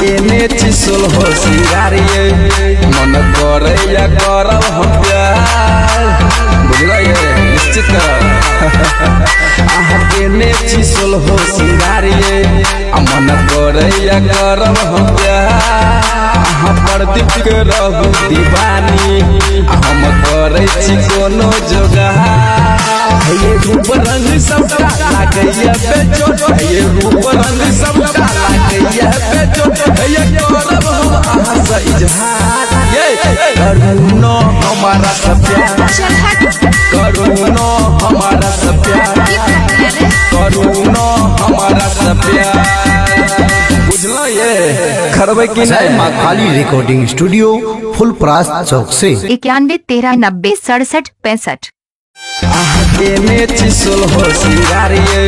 केने चिसुल हो सिंगारिये मन करे या करब हम प्यार बुझला ये निश्चित केने चिसुल हो सिंगारिये मन करे या करब हम प्यार प्रदीप के रहू दीवानी हम करे छी कोनो जोगा ये रूप रंग सबका लागैया बेचो ये रूप रंग सबका लागैया बेचो ये करब हम आहा से इजहार ये करूनो हमारा सब प्यार करूनो हमारा सब प्यार करूनो हमारा सब प्यार बुझलो ये खरबे की नहीं माँ काली रिकॉर्डिंग स्टूडियो फुलपरास चौक से 91 13 90 67 65। केने चिसुल हो सिंगारिये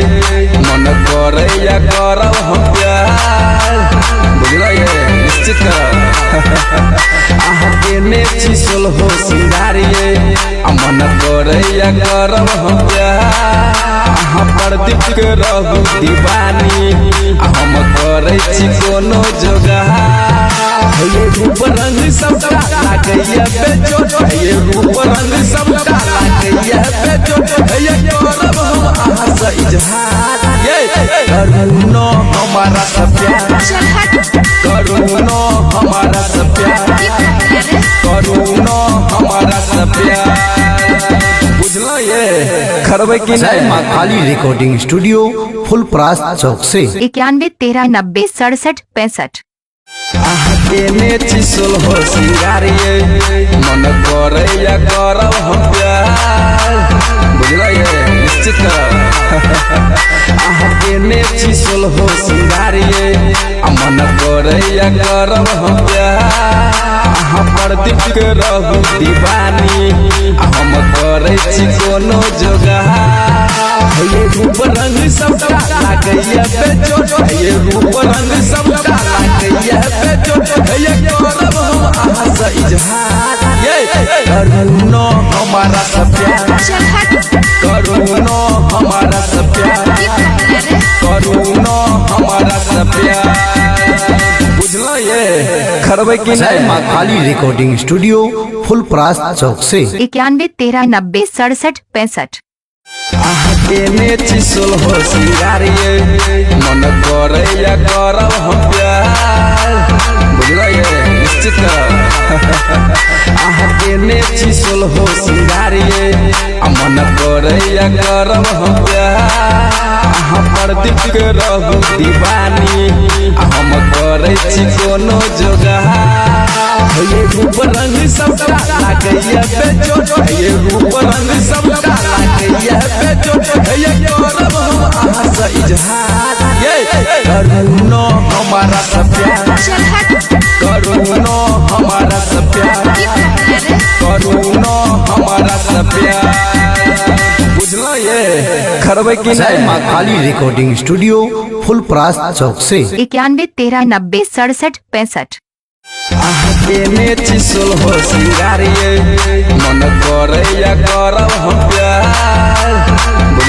मन करे या करब हम प्यार बुझला ये निश्चित केने चिसुल हो सिंगारिये मन करे या करब हम प्यार प्रदीप के रहू दीवानी हम करे छी कोनो जोगा ये रूप रंग सबका लागैया बेचो ये रूप रंग सबका लागैया बेचो ये करब हम आहा से इजहार ये करूनो हमारा सब प्यार करूनो हमारा सब प्यार करूनो हमारा सब प्यार बुझलो ये खरबे की नहीं माँ काली रिकॉर्डिंग स्टूडियो फुलपरास चौक से 91 13 90 67 65। केने चिसुल हो सिंगारिये मन करे या करब हम प्यार बुझला ये निश्चित केने चिसुल हो सिंगारिये मन करे या करब हम प्यार प्रदीप के रहू दीवानी हम करे छी कोनो जोगा ये रूप रंग सबका लागैया बेचो ये रूप रंग सबका लागैया बेचो ये करब हम आहा से इजहार ये करूनो हमारा सब प्यार करूनो हमारा सब प्यार करूनो हमारा सब प्यार बुझलो ये खरबे की नहीं माँ काली रिकॉर्डिंग स्टूडियो फुलपरास चौक से 91 13 90 67 65। केने चिसुल हो सिंगारिये मन करे या करब हम प्यार बुझला ये निश्चित केने चिसुल हो सिंगारिये मन करे या करब हम प्यार प्रदीप के रहू दीवानी हम करे छी कोनो जोगा ये रूप रंग सबका लागैया बेचो ये रूप रंग सबका लागैया बेचो ये करब हम आहा से इजहार ये करूनो हमारा सब प्यार करूनो हमारा सब प्यार करूनो हमारा सब प्यार बुझलो ये खरबे की नहीं माँ काली रिकॉर्डिंग स्टूडियो फुलपरास चौक से 91 13 90 67 65। केने चिसुल हो सिंगारिये मन करे या करब हम प्यार